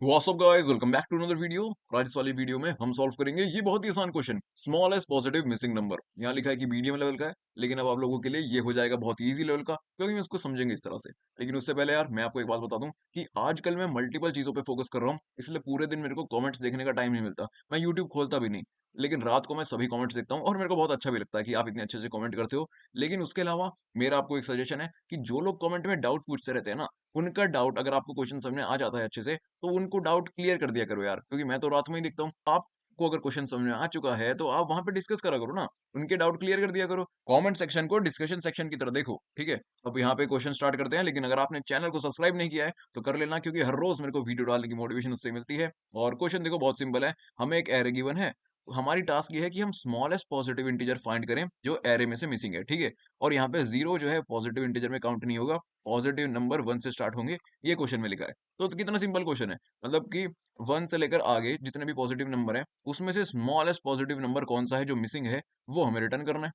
What's up guys, welcome back to another video. और आज इस वाली वीडियो में हम सॉल्व करेंगे ये बहुत ही आसान question, smallest positive missing number. यहाँ लिखा है कि मीडियम लेवल का है, लेकिन अब आप लोगों के लिए ये हो जाएगा बहुत इजी लेवल का, क्योंकि मैं इसको समझेंगे इस तरह से। लेकिन उससे पहले यार मैं आपको एक बात बता दूं कि आजकल मैं मल्टीपल चीजों पे फोकस कर रहा हूँ, इसलिए पूरे दिन मेरे को कमेंट्स देखने का टाइम नहीं मिलता। मैं यूट्यूब खोलता भी नहीं, लेकिन रात को मैं सभी कमेंट्स देखता हूँ और मेरे को बहुत अच्छा भी लगता है कि आप इतने अच्छे से कमेंट करते हो। लेकिन उसके अलावा मेरा आपको एक सजेशन है कि जो लोग कमेंट में डाउट पूछते रहते हैं ना, उनका डाउट अगर आपको क्वेश्चन समझ में आ जाता है अच्छे से, तो उनको डाउट क्लियर कर दिया करो यार, क्योंकि मैं तो रात में ही देखता हूँ। आपको अगर क्वेश्चन समझ में आ चुका है तो आप वहां पे डिस्कस करा करो ना, उनके डाउट क्लियर कर दिया करो। कमेंट सेक्शन को डिस्कशन सेक्शन की तरह देखो, ठीक है। अब यहाँ पे क्वेश्चन स्टार्ट करते हैं, लेकिन अगर आपने चैनल को सब्सक्राइब नहीं किया है तो कर लेना, क्योंकि हर रोज मेरे को वीडियो डालने की मोटिवेशन उससे मिलती है। और क्वेश्चन देखो बहुत सिंपल है। हमें एक एरे गिवन है, तो हमारी टास्क ये है कि हम स्मॉलेस्ट पॉजिटिव इंटीजर फाइंड करें जो एरे में से मिसिंग है, ठीक है। और यहाँ पे जीरो जो है पॉजिटिव इंटीजर में काउंट नहीं होगा, पॉजिटिव नंबर वन से स्टार्ट होंगे, ये क्वेश्चन में लिखा है। तो कितना सिंपल क्वेश्चन है, मतलब कि वन से लेकर आगे जितने भी पॉजिटिव नंबर है, उसमें से स्मॉलेस्ट पॉजिटिव नंबर कौन सा है जो मिसिंग है, वो हमें रिटर्न करना है।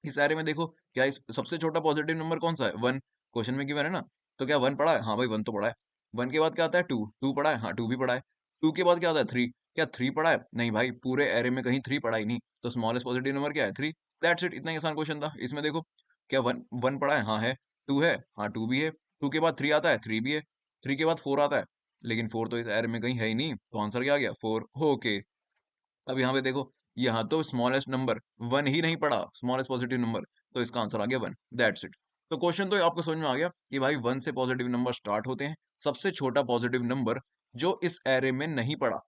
इस एरे में देखो, क्या इस सबसे छोटा पॉजिटिव नंबर कौन सा है? वन। क्वेश्चन में गिवन है ना, तो क्या वन पड़ा है? हाँ भाई, वन तो पड़ा है। वन के बाद क्या आता है? टू। टू पड़ा है? हाँ, टू भी पड़ा है। टू के बाद क्या आता है? थ्री। क्या थ्री पड़ा है? नहीं भाई, पूरे एरे में कहीं थ्री पड़ा ही नहीं, तो स्मॉलेस्ट पॉजिटिव नंबर क्या है? थ्री। दैट्स इट, इतना ही आसान क्वेश्चन था। इसमें देखो, क्या वन वन पड़ा है? हाँ है। टू है? हाँ, टू भी है। टू के बाद थ्री आता है? थ्री भी है। थ्री के बाद फोर आता है, लेकिन फोर तो इस एरे में कहीं है ही नहीं, तो आंसर क्या आ गया? फोर। ओके। अब यहाँ पे देखो, यहाँ तो स्मॉलेस्ट नंबर वन ही नहीं पड़ा, स्मॉलेस्ट पॉजिटिव नंबर, तो इसका आंसर आ गया वन। That's it. तो क्वेश्चन तो आपको समझ में आ गया कि भाई वन से पॉजिटिव नंबर स्टार्ट होते हैं, सबसे छोटा पॉजिटिव नंबर जो इस एरे में नहीं पड़ा,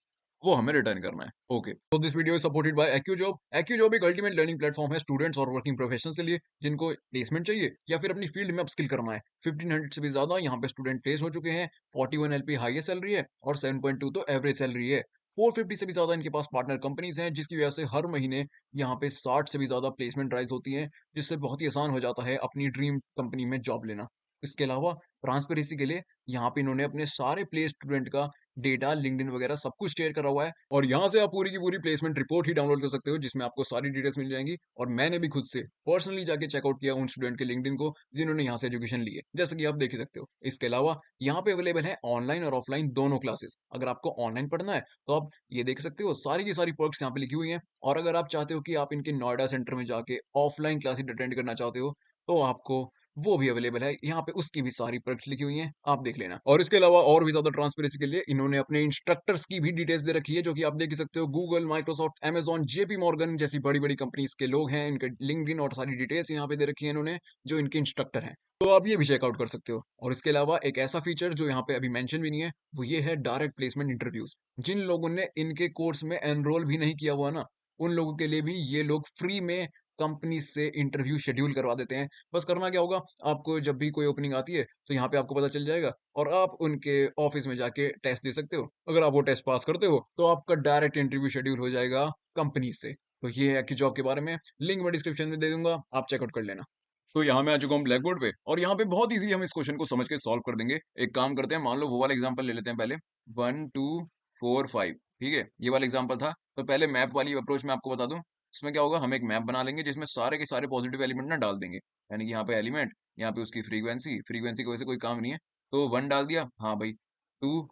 वो हमें रिटर्न करना है। ओके, तो this video is supported by एक्यूजॉब। एक्यूजॉब एक अल्टीमेट लर्निंग प्लेटफॉर्म है स्टूडेंट्स और वर्किंग प्रोफेशनल्स के लिए, जिनको प्लेसमेंट चाहिए या फिर अपनी फील्ड में अपस्किल करना है। 1500 से भी ज्यादा यहाँ पे स्टूडेंट प्लेस हो चुके हैं। 41 एलपी हाईएस्ट सैलरी है और 7.2 तो एवरेज सैलरी है। 450 से भी ज्यादा इनके पास पार्टनर कंपनीज हैं, जिसकी वजह से हर महीने यहाँ पे 60 से भी ज्यादा प्लेसमेंट ड्राइव्स होती हैं, जिससे बहुत ही आसान हो जाता है अपनी ड्रीम कंपनी में जॉब लेना। इसके अलावा ट्रांसपेरेंसी के लिए यहाँ पे इन्होंने अपने सारे प्लेस स्टूडेंट का डेटा, लिंक्डइन वगैरह सब कुछ शेयर करा हुआ है, और यहाँ से आप पूरी की पूरी प्लेसमेंट रिपोर्ट ही डाउनलोड कर सकते हो, जिसमें आपको सारी डिटेल्स मिल जाएंगी। और मैंने भी खुद से पर्सनली जाके चेकआउट किया उन स्टूडेंट के लिंक्डइन को जिन्होंने यहाँ से एजुकेशन ली है, जैसे कि आप देख ही सकते हो। इसके अलावा यहाँ पे अवेलेबल है ऑनलाइन और ऑफलाइन दोनों क्लासेस। अगर आपको ऑनलाइन पढ़ना है तो आप ये देख सकते हो, सारी की सारी पर्क्स यहाँ पे लिखी हुई हैं। और अगर आप चाहते हो कि आप इनके नोएडा सेंटर में जाके ऑफलाइन क्लासेस अटेंड करना चाहते हो, तो आपको वो भी अवेलेबल है यहाँ पे, उसकी भी सारी पर्क्स लिखी हुई हैं, आप देख लेना। और इसके अलावा और भी ज्यादा ट्रांसपेरेंसी के लिए इन्होंने अपने इंस्ट्रक्टर्स की भी डिटेल्स दे रखी है, जो कि आप देख ही सकते हो। Google, Microsoft, Amazon, JP Morgan जैसी बड़ी बड़ी कंपनीज के लोग हैं, इनके लिंक्डइन और सारी डिटेल्स यहाँ पे दे रखी है इन्होंने, जो इनके इंस्ट्रक्टर हैं। तो आप ये भी चेकआउट कर सकते हो। और इसके अलावा एक ऐसा फीचर जो यहाँ पे अभी मेंशन भी नहीं है, वो ये है डायरेक्ट प्लेसमेंट इंटरव्यूज। जिन लोगों ने इनके कोर्स में एनरोल भी नहीं किया हुआ ना, उन लोगों के लिए भी ये लोग फ्री में कंपनी से इंटरव्यू शेड्यूल करवा देते हैं। बस करना क्या होगा, आपको जब भी कोई ओपनिंग आती है तो यहाँ पे आपको पता चल जाएगा, और आप उनके ऑफिस में जाके टेस्ट दे सकते हो। अगर आप वो टेस्ट पास करते हो तो आपका डायरेक्ट इंटरव्यू शेड्यूल हो जाएगा कंपनी से। तो ये है कि जॉब के बारे में, लिंक मैं डिस्क्रिप्शन में दे दूंगा, आप चेकआउट कर लेना। तो यहाँ मैं आ चुका हूँ ब्लैक बोर्ड पे, और यहाँ पे बहुत इजीली हम इस क्वेश्चन को समझ के सॉल्व कर देंगे। एक काम करते हैं, मान लो वो वाला एग्जांपल ले लेते हैं पहले। वन टू फोर फाइव, ठीक है, ये वाला एग्जांपल था। तो पहले मैप वाली अप्रोच में आपको बता दूं, इसमें क्या होगा, हम एक मैप बना लेंगे जिसमें सारे के सारे पॉजिटिव एलिमेंट ना डाल देंगे। यानी कि यहाँ पे एलिमेंट, यहाँ पे उसकी फ्रीक्वेंसी, फ्रीक्वेंसी की वजह से कोई काम नहीं है, तो वन डाल दिया, हाँ भाई। टू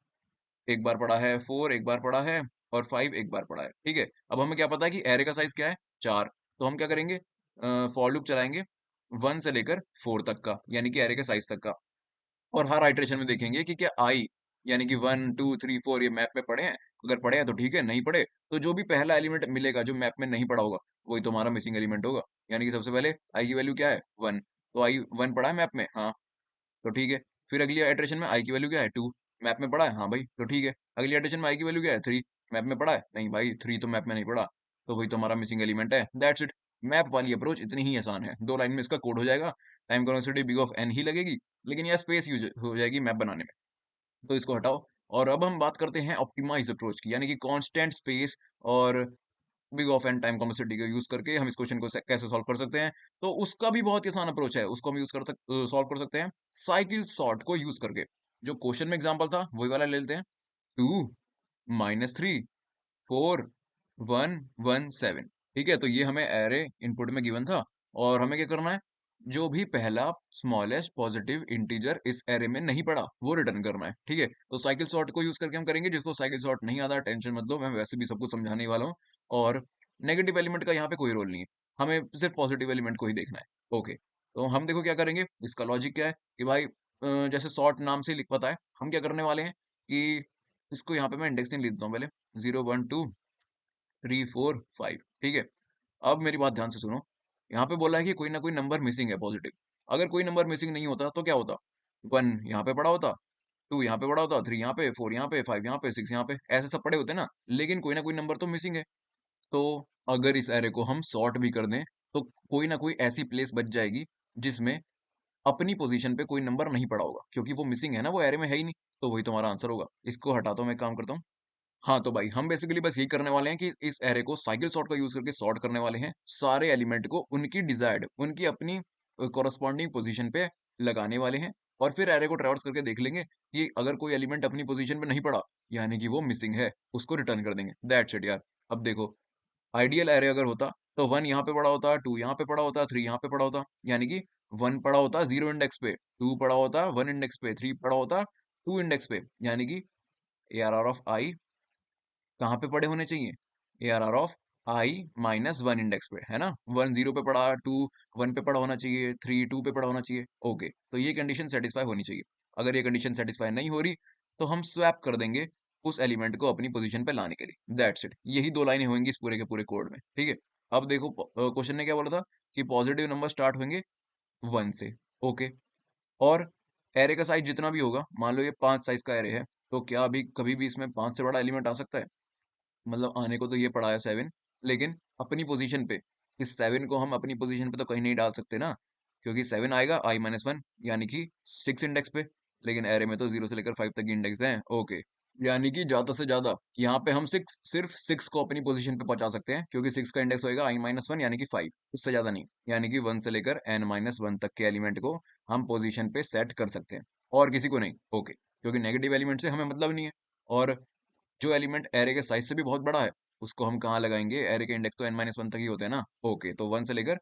एक बार पड़ा है, फोर एक बार पड़ा है, और फाइव एक बार पड़ा है, ठीक है। अब हमें क्या पता है कि एरे का साइज क्या है? चार। तो हम क्या करेंगे, फॉर लूप चलाएंगे वन से लेकर फोर तक का, यानी कि एरे के साइज तक का। और हर आइटरेशन में देखेंगे कि क्या आई, यानी कि वन टू थ्री फोर ये मैप में पड़े हैं। अगर पड़े हैं तो ठीक है, नहीं पड़े तो जो भी पहला एलिमेंट मिलेगा जो मैप में नहीं पड़ा होगा, वही तुम्हारा मिसिंग एलिमेंट होगा। यानी कि सबसे पहले आई की वैल्यू क्या है? वन। तो आई वन पड़ा है मैप में, हाँ, तो ठीक है। फिर अगली आइटरेशन में आई की वैल्यू क्या है? टू। मैप में पड़ा है, हाँ भाई, तो ठीक है। अगली आइटरेशन में आई की वैल्यू क्या है? थ्री। मैप में पड़ा है? नहीं भाई, थ्री तो मैप में नहीं पड़ा, तो वही तो हमारा मिसिंग एलिमेंट है। That's it. मैप वाली अप्रोच इतनी ही आसान है, दो लाइन में इसका कोड हो जाएगा। Time complexity big of n ही लगेगी, लेकिन यह स्पेस यूज हो जाएगी मैप बनाने में, तो इसको हटाओ। और अब हम बात करते हैं ऑप्टिमाइज अप्रोच की, यानी कि कांस्टेंट स्पेस और big of and time complexity का यूज करके हम इस क्वेश्चन को कैसे सॉल्व कर सकते हैं। तो उसका भी बहुत ही आसान अप्रोच है, उसको हम यूज कर सॉल्व कर सकते हैं साइकिल सॉर्ट को यूज करके। जो क्वेश्चन में एग्जांपल था वही वाला ले लेते हैं। Two minus three four one one seven, ठीक है। तो ये हमें एरे इनपुट में गिवन था, और हमें क्या करना है, जो भी पहला स्मॉलेस्ट पॉजिटिव इंटीजर इस एरे में नहीं पड़ा वो रिटर्न करना है, ठीक है। तो साइकिल सॉर्ट को यूज करके हम करेंगे, जिसको साइकिल सॉर्ट नहीं आता टेंशन मत लो, मैं वैसे भी सब कुछ समझाने ही वाला हूँ। और नेगेटिव एलिमेंट का यहाँ पे कोई रोल नहीं है, हमें सिर्फ पॉजिटिव एलिमेंट को ही देखना है। ओके, तो हम देखो क्या करेंगे, इसका लॉजिक क्या है कि भाई जैसे सॉर्ट नाम से लिख पता है, हम क्या करने वाले हैं कि इसको यहाँ पे मैं इंडेक्सिंग लिख देता हूँ पहले, 0 1 2 3 4 5, ठीक है। अब मेरी बात ध्यान से सुनो, यहाँ पे बोला है कि कोई ना कोई नंबर मिसिंग है पॉजिटिव। अगर कोई नंबर मिसिंग नहीं होता तो क्या होता, 1 यहाँ पे पड़ा होता, 2 यहाँ पे पड़ा होता, 3 यहाँ पे, 4 यहाँ पे, 5 यहाँ पे, 6 यहाँ पे, ऐसे सब पड़े होते ना। लेकिन कोई ना कोई नंबर तो मिसिंग है। तो अगर इस एरे को हम सॉर्ट भी कर दें तो कोई ना कोई ऐसी प्लेस बच जाएगी जिसमें अपनी पोजीशन पे कोई नंबर नहीं पड़ा होगा, क्योंकि वो मिसिंग है ना, वो एरे में है ही नहीं। तो वही तुम्हारा आंसर होगा। इसको हटाता हूँ, मैं एक काम करता हूँ। हाँ, तो भाई हम बेसिकली बस यही करने वाले हैं कि इस एरे को साइकिल सॉर्ट का यूज करके सॉर्ट करने वाले हैं, सारे एलिमेंट को उनकी डिजायर्ड, उनकी अपनी कॉरस्पॉन्डिंग पोजीशन पे लगाने वाले हैं। और फिर एरे को ट्रैवर्स करके देख लेंगे कि अगर कोई एलिमेंट अपनी पोजीशन पे नहीं पड़ा, यानी कि वो मिसिंग है, उसको रिटर्न कर देंगे। दैट्स इट यार। अब देखो, आइडियल एरे अगर होता तो 1 यहाँ पे पड़ा होता, 2 यहाँ पे पड़ा होता, 3 यहाँ पे पड़ा होता, यानी कि 1 पड़ा होता 0 इंडेक्स पे, 2 पड़ा होता 1 इंडेक्स पे, 3 पड़ा होता 2 इंडेक्स पे, यानी कि ARR ऑफ आई कहाँ पे पड़े होने चाहिए, ARR ऑफ आई -1 इंडेक्स पे, है ना। 1 0 पे पड़ा, 2 1 पे पड़ा होना चाहिए, 3 2 पे पड़ा होना चाहिए। ओके, तो ये कंडीशन सेटिस्फाई होनी चाहिए। अगर ये कंडीशन सेटिस्फाई नहीं हो रही तो हम स्वैप कर देंगे उस एलिमेंट को अपनी पोजीशन पे लाने के लिए। That's it. यही दो लाइनें होंगी इस पूरे के पूरे कोड में, ठीक है। अब देखो, क्वेश्चन ने क्या बोला था कि पॉजिटिव नंबर स्टार्ट होंगे 1 से। ओके, और एरे का साइज जितना भी होगा, मान लो ये 5 साइज का एरे है, तो क्या अभी कभी भी इसमें 5 से बड़ा एलिमेंट आ सकता है? मतलब आने को तो ये पड़ा है 7, लेकिन अपनी पोजीशन पे इस 7 को हम अपनी पोजीशन पे तो कहीं नहीं डाल सकते ना, क्योंकि 7 आएगा i-1 यानी कि 6 इंडेक्स पे। लेकिन एरे में तो 0 से लेकर 5 तक की इंडेक्स है। ओके, यानी कि ज्यादा से ज्यादा यहाँ पे हम 6, सिर्फ 6 को अपनी पोजीशन पे पहुंचा सकते हैं, क्योंकि 6 का इंडेक्स होएगा i-1 यानी कि 5, उससे ज्यादा नहीं। यानी कि 1 से लेकर n-1 तक के एलिमेंट को हम पोजीशन पे सेट कर सकते हैं, और किसी को नहीं। ओके, क्योंकि नेगेटिव एलिमेंट से हमें मतलब नहीं है। और जो एलिमेंट एरे के साइज से भी बहुत बड़ा है, उसको हम कहाँ लगाएंगे, एरे के इंडेक्स तो n-1 तक ही होते हैं ना। ओके, तो 1 से लेकर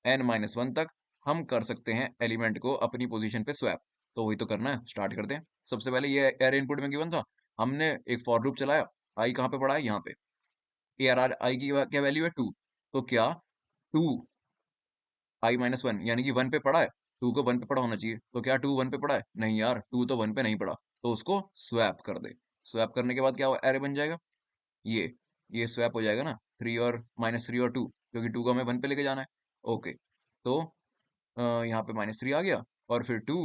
n-1 तक हम कर सकते हैं एलिमेंट को अपनी पोजीशन पे स्वैप। तो वही तो करना है, स्टार्ट करते हैं। सबसे पहले ये एरे इनपुट में गिवन था, हमने एक फॉर लूप चलाया। आई कहाँ पे पड़ा है, यहाँ पे। ARR आई की क्या वैल्यू है, 2। तो क्या 2 i-1 यानी कि 1 पे पड़ा है, 2 को 1 पे पड़ा होना चाहिए। तो क्या 2 1 पे पड़ा है? नहीं यार, 2 तो 1 पे नहीं पड़ा। तो उसको स्वैप कर दे। स्वैप करने के बाद क्या एरे बन जाएगा, ये ये स्वैप हो जाएगा ना, 3 और -3 और 2, क्योंकि 2 को हमें 1 पे लेके जाना है। ओके, तो यहाँ पे -3 आ गया, और फिर 2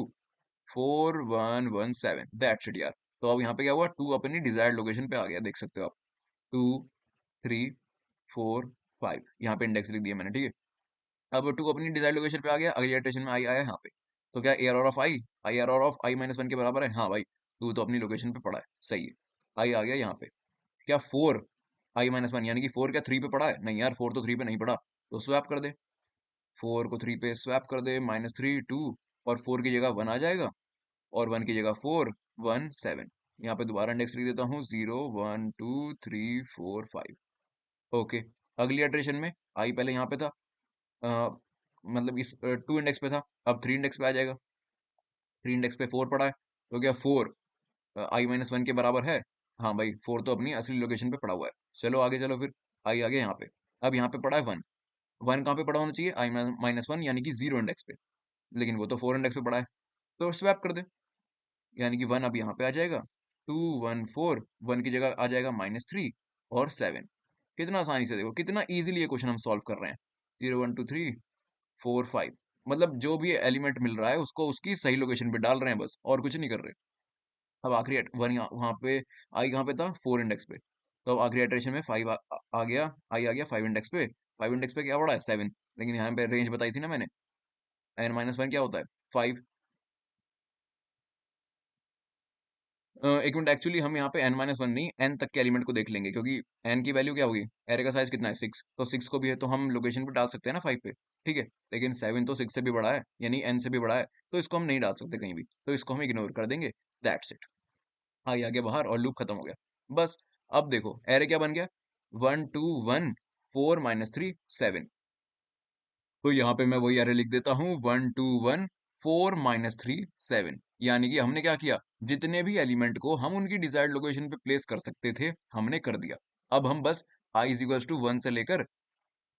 4 1 1 7, दैट्स इट यार। तो अब यहाँ पे क्या हुआ, 2 अपनी डिजायर्ड लोकेशन पे आ गया, देख सकते हो आप। 2 3 4 5 यहाँ पे इंडेक्स लिख दिया मैंने, ठीक है। अब 2 अपनी डिजायर्ड लोकेशन पे आ गया, अगली इटरेशन में आई आया यहाँ पे। तो क्या ARR ऑफ i-1 के बराबर है? हाँ भाई, 2 तो अपनी लोकेशन पे पड़ा है, सही है। आई आ गया यहाँ पे। क्या 4 i-1 यानी कि 4 क्या 3 पे पड़ा है? नहीं यार, 4 तो 3 पे नहीं पड़ा। तो स्वैप कर दे, 4 को 3 पे स्वैप कर दे, -3 2, और 4 की जगह 1 आ जाएगा, और 1 की जगह 4 1 7। यहाँ पे दोबारा इंडेक्स लिख देता हूँ, 0 1 2 3 4 5। ओके, अगली इटरेशन में आई पहले यहाँ पे था, अ, मतलब इस 2 इंडेक्स पे था, अब 3 इंडेक्स पे आ जाएगा। 3 इंडेक्स पे 4 पड़ा है, तो क्या 4 i-1 के बराबर है? हाँ भाई, 4 तो अपनी असली लोकेशन पे पड़ा हुआ है। चलो आगे चलो फिर, आई आ गया यहाँ पे। अब यहाँ पे पड़ा है 1, 1 कहाँ पे पड़ा होना चाहिए, i-1 यानी कि 0 इंडेक्स पे, लेकिन वो तो 4 इंडेक्स पे पड़ा है। तो स्वैप कर दे, यानी कि 1 अब यहाँ पे आ जाएगा, 2 1 4, 1 की जगह आ जाएगा -3 और 7। कितना आसानी से, देखो कितना इजीली ये क्वेश्चन हम सॉल्व कर रहे हैं। 0 1 2 3 4 5, मतलब जो भी एलिमेंट मिल रहा है उसको उसकी सही लोकेशन पे डाल रहे हैं बस, और कुछ नहीं कर रहे। अब आखिरी वन यहाँ वहाँ पे, आई कहाँ पे था, 4 इंडेक्स पे। तो अब आखिरी इटरेशन में 5 आ गया, आई आ गया 5 इंडेक्स पे। 5 इंडेक्स पे क्या पड़ा है, 7। लेकिन यहाँ पे रेंज बताई थी ना मैंने, n-1 क्या होता है, 5। एक मिनट, एक्चुअली हम यहाँ पे n-1 नहीं, n तक के एलिमेंट को देख लेंगे, क्योंकि n की वैल्यू क्या होगी, एरे का साइज कितना है, 6। तो 6 को भी है तो हम लोकेशन पे डाल सकते हैं ना 5 पे, ठीक है। लेकिन 7 तो 6 से भी बड़ा है, यानी n से भी बड़ा है, तो इसको हम नहीं डाल सकते कहीं भी, तो इसको हम इग्नोर कर देंगे। That's it. आई आ गया बाहर और लूप खत्म हो गया। बस, अब देखो एरे क्या बन गया, 1 2 1 4 -3 7। तो यहाँ पे मैं वही एरे लिख देता हूँ 1 2 1 4 -3 7। यानी कि हमने क्या किया, जितने भी एलिमेंट को हम उनकी डिजायर्ड लोकेशन पे प्लेस कर सकते थे हमने कर दिया। अब हम बस I इज इक्वल्स टू 1 से लेकर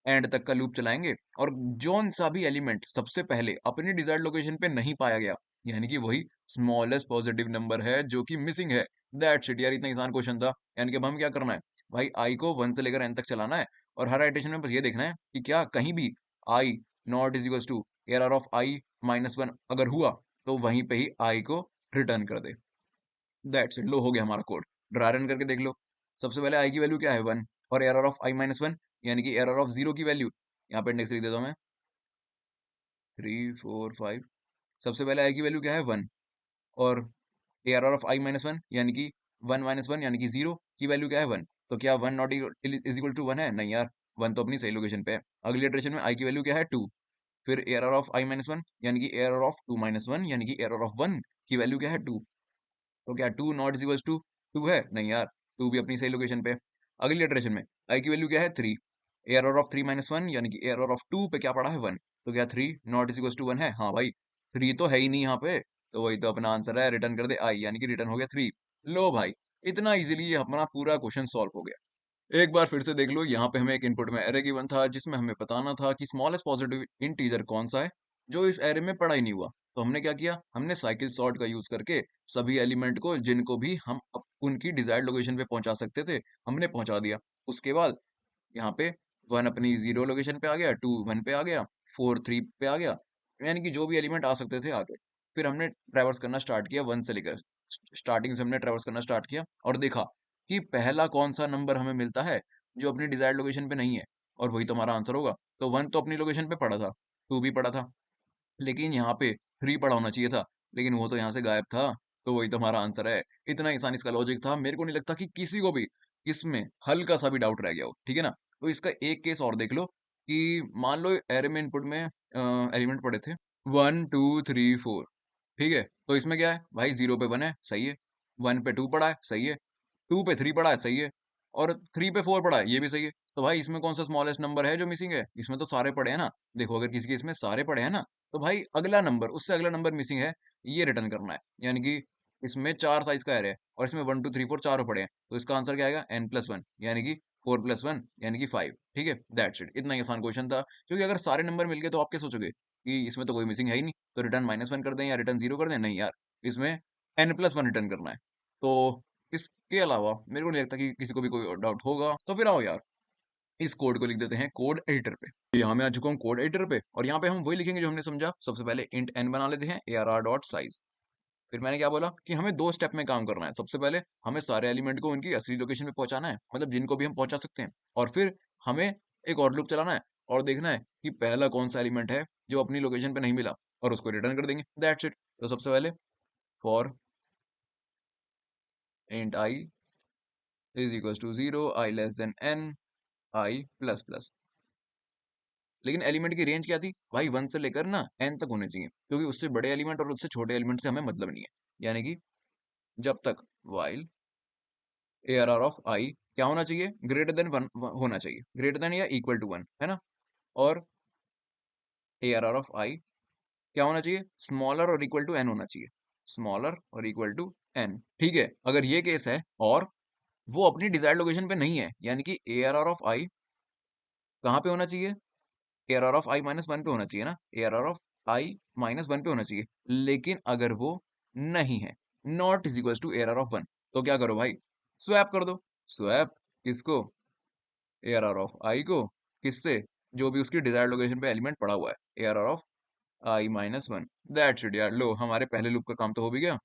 एंड तक का लूप चलाएंगे, और जोन सा भी एलिमेंट सबसे पहले अपनी डिजायर्ड लोकेशन पे नहीं पाया गया, यानी कि वही स्मॉलेस्ट पॉजिटिव नंबर है जो कि मिसिंग है। दैट्स इट यार, इतना आसान क्वेश्चन था। यानी कि अब हम क्या करना है भाई, आई को 1 से लेकर एन तक चलाना है, और हर इटरेशन में बस ये देखना है कि क्या कहीं भी i not is equals to arr of i -1 अगर हुआ तो वहीं पे ही आई को रिटर्न कर दे। दैट्स इट, लो हो गया हमारा कोड। ड्राई रन करके देख लो। सबसे पहले आई की वैल्यू क्या है 1, और एरर ऑफ I-1 यानी कि एरर ऑफ 0 की वैल्यू, यहाँ पे इंडेक्स लिख देता हूँ मैं 3 4 5। सबसे पहले आई की वैल्यू क्या है 1, और एरर ऑफ I-1 यानी कि 1 -1 यानी कि 0 की वैल्यू क्या है 1। तो क्या 1 नॉट इज इक्वल टू 1 है? नहीं यार, 1 तो अपनी सही लोकेशन पे है। अगली इटरेशन में आई की वैल्यू क्या है 2, फिर एरर ऑफ I-1 यानी कि एरर ऑफ 2 - 1 यानी कि एरर ऑफ 1 की वैल्यू क्या है 2। तो क्या 2 नॉट इज इक्वल टू 2 है? नहीं यार, 2 भी अपनी सही लोकेशन पे है। अगली इटरेशन में आई की वैल्यू क्या है 3, एरर ऑफ 3 - 1 यानी कि एरर ऑफ 2 पे क्या पड़ा है 1। तो क्या 3 नॉट इज इक्वल टू 1 है? हाँ भाई, 3 तो है ही नहीं यहाँ पे, तो वही तो अपना आंसर है, रिटर्न कर दे आई, यानी कि रिटर्न हो गया 3। लो भाई, इतना इजीली अपना पूरा क्वेश्चन सॉल्व हो गया। एक बार फिर से देख लो, यहाँ पे हमें एक इनपुट में एरे गिवन था जिसमें हमें बताना था कि स्मॉलेस्ट पॉजिटिव इंटीजर कौन सा है जो इस एरे में पड़ा ही नहीं हुआ। तो हमने क्या किया, हमने साइकिल सॉर्ट का यूज करके सभी एलिमेंट को जिनको भी हम उनकी डिजायर्ड लोकेशन पे पहुंचा सकते थे हमने पहुंचा दिया। उसके बाद यहाँ पे 1 अपनी 0 लोकेशन पे आ गया, 2 1 पे आ गया, 4 3 पे आ गया, यानी कि जो भी एलिमेंट आ सकते थे आ गए। फिर हमने ट्रैवर्स करना स्टार्ट किया 1 से लेकर, स्टार्टिंग से हमने ट्रैवर्स करना स्टार्ट किया और देखा कि पहला कौन सा नंबर हमें मिलता है जो अपनी डिजायर्ड लोकेशन पे नहीं है, और वही तो हमारा आंसर होगा। तो 1 तो अपनी लोकेशन पे पड़ा था, 2 भी पड़ा था, लेकिन यहाँ पे 3 पड़ा होना चाहिए था, लेकिन वो तो यहाँ से गायब था, तो वही तो हमारा आंसर है। इतना आसान इसका लॉजिक था, मेरे को नहीं लगता कि किसी को भी इसमें हल्का सा भी डाउट रह गया हो, ठीक है ना? तो इसका एक केस और देख लो कि मान लो एरे में इनपुट में एलिमेंट पड़े थे 1 2 3 4, ठीक है? तो इसमें क्या है भाई, 0 पे 1 है, सही है, 1 पे 2 पड़ा है, सही है, 2 पे 3 पड़ा है, सही है, और 3 पे 4 पड़ा है, ये भी सही है। तो भाई इसमें कौन सा स्मॉलेस्ट नंबर है जो मिसिंग है? इसमें तो सारे पड़े हैं ना। देखो, अगर किसी के इसमें सारे पड़े हैं ना, तो भाई अगला नंबर, उससे अगला नंबर मिसिंग है, ये रिटर्न करना है। यानी कि इसमें 4 साइज का एरे है और इसमें 1 2 3 4 चारों पड़े हैं, तो इसका आंसर क्या आएगा n+1, यानी कि 4 + 1 यानी कि 5। ठीक है, दैट्स इट। इतना ही आसान क्वेश्चन था, क्योंकि अगर सारे नंबर मिल गए तो आप क्या सोचोगे कि इसमें तो कोई मिसिंग है ही नहीं, तो रिटर्न -1 कर दें या रिटर्न 0 कर दें? नहीं यार, इसमें n+1 रिटर्न करना है। तो इसके अलावा मेरे को नहीं लगता कि किसी को भी कोई डाउट होगा। तो फिर आओ यार, इस कोड को लिख देते हैं कोड एडिटर पे। यहाँ मैं आ चुका हूँ कोड एडिटर पे, और यहाँ पे हम वही लिखेंगे जो हमने समझा। सबसे पहले इंट n बना लेते हैं arr.size। फिर मैंने क्या बोला कि हमें 2 स्टेप में काम करना है। सबसे पहले हमें सारे एलिमेंट को उनकी असली लोकेशन पे पहुंचाना है, मतलब जिनको भी हम पहुंचा सकते हैं, और फिर हमें एक और लूप चलाना है और देखना है कि पहला कौन सा एलिमेंट है जो अपनी लोकेशन पे नहीं मिला, और उसको रिटर्न कर देंगे। That's it. तो सबसे पहले for int i is equals to 0, i less than n, i plus plus. लेकिन एलिमेंट की रेंज क्या थी भाई, 1 से लेकर ना n तक होने चाहिए, क्योंकि उससे बड़े एलिमेंट और उससे छोटे एलिमेंट से हमें मतलब नहीं है। यानी कि जब तक वाइल ARR ऑफ आई क्या होना चाहिए, ग्रेटर देन 1 होना चाहिए, ग्रेटर देन या इक्वल टू 1, है ना? और ARR ऑफ आई क्या होना चाहिए, स्मॉलर और इक्वल टू n होना चाहिए, स्मॉलर और इक्वल टू n। ठीक है, अगर ये केस है और वो अपनी डिजायर्ड लोकेशन पे नहीं है, यानी कि ARR ऑफ आई कहाँ पे होना चाहिए, ARR ऑफ I-1 पे होना चाहिए ना, ARR ऑफ I-1 पे होना चाहिए। लेकिन अगर वो नहीं है, not is equal to ARR of 1, तो क्या करो भाई, स्वैप कर दो। स्वैप किसको, ARR ऑफ आई को, किससे, जो भी उसकी डिजायर्ड लोकेशन पे एलिमेंट पड़ा हुआ है, ARR of I-1। That's it यार, लो हमारे पहले लूप का काम तो हो भी गया।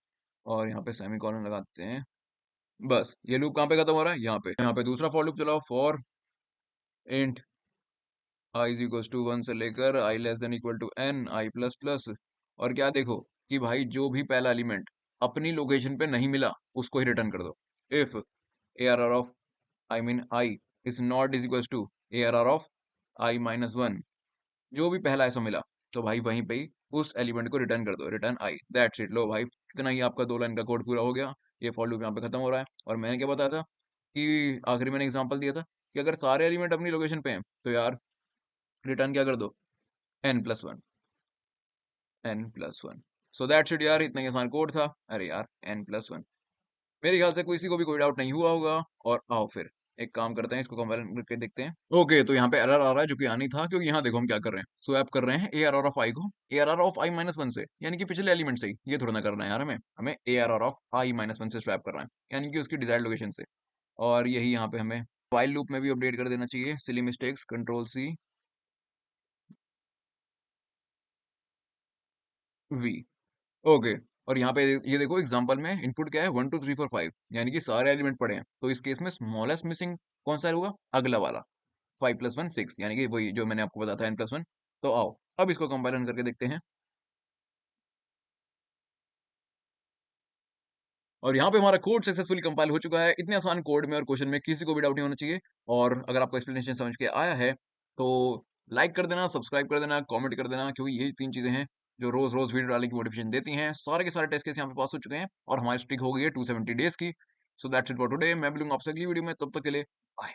और यहाँ पे सेमीकोलन लगाते हैं। बस ये लूप कहाँ पे खत्म हो रहा है, यहाँ पे दूसरा फॉर लूप चलाओ, for int i is equal to 1 से लेकर i less than equal to n, i plus plus. और क्या देखो कि भाई जो भी पहला एलिमेंट अपनी लोकेशन पे नहीं मिला उसको ही रिटर्न कर दो। If ARR of I mean I is not is equal to ARR of I-1, जो भी पहला ऐसा मिला तो भाई वहीं पे ही उस एलिमेंट को रिटर्न कर दो, रिटर्न आई। That's it. लो भाई, इतना ही आपका 2 लाइन का कोड पूरा हो गया। ये फॉर लूप यहाँ पे खत्म हो रहा है। और मैंने क्या बताया था कि आखिरी मैंने एग्जांपल दिया था कि अगर सारे एलिमेंट अपनी लोकेशन पे हैं तो यार रिटर्न क्या कर दो, n+1 n+1 so that's it यार, इतना ही आसान कोड था। अरे यार n+1, मेरे ख्याल से किसी को भी कोई डाउट नहीं हुआ होगा। और आओ फिर एक काम करते हैं, इसको कंपेयर करके देखते हैं। ओके, तो यहाँ पे एरर आ रहा है जो कि आनी था, क्योंकि यहाँ देखो हम क्या कर रहे हैं, स्वैप कर रहे हैं ARR ऑफ i को ARR ऑफ i-1 से, यानी कि पिछले एलिमेंट से ही। ये थोड़ा ना करना है यार, हमें हमें ARR ऑफ i-1 से स्वैप करना है, यानी कि उसकी डिजायर्ड लोकेशन से। और यही यहाँ पे हमें व्हाइल लूप में भी अपडेट कर देना चाहिए। Silly mistakes, Ctrl+C+V। ओके, और यहाँ पे ये देखो एग्जांपल में इनपुट क्या है, 1 2 3 4 5, यानी कि सारे एलिमेंट पड़े हैं। तो इस केस में स्मॉलेस्ट मिसिंग कौन सा होगा, अगला वाला 5+1 6, यानी कि वही जो मैंने आपको बताया था n+1। तो आओ अब इसको कंपेरिजन करके देखते हैं। और यहाँ पे हमारा कोड सक्सेसफुली कंपाइल हो चुका है। इतने आसान कोड में और क्वेश्चन में किसी को भी डाउट नहीं होना चाहिए। और अगर आपको एक्सप्लेनेशन समझ के आया है तो लाइक कर देना, सब्सक्राइब कर देना, कमेंट कर देना, क्योंकि यही 3 चीजें हैं जो रोज रोज वीडियो डालने की मोटिवेशन देती हैं। सारे के सारे टेस्ट केस यहाँ पे पास हो चुके हैं और हमारी स्ट्रिक हो गई है 270 डेज की। So that's it for today. मैं मिलूंगा आपसे अगली वीडियो में, तब तक के लिए बाय।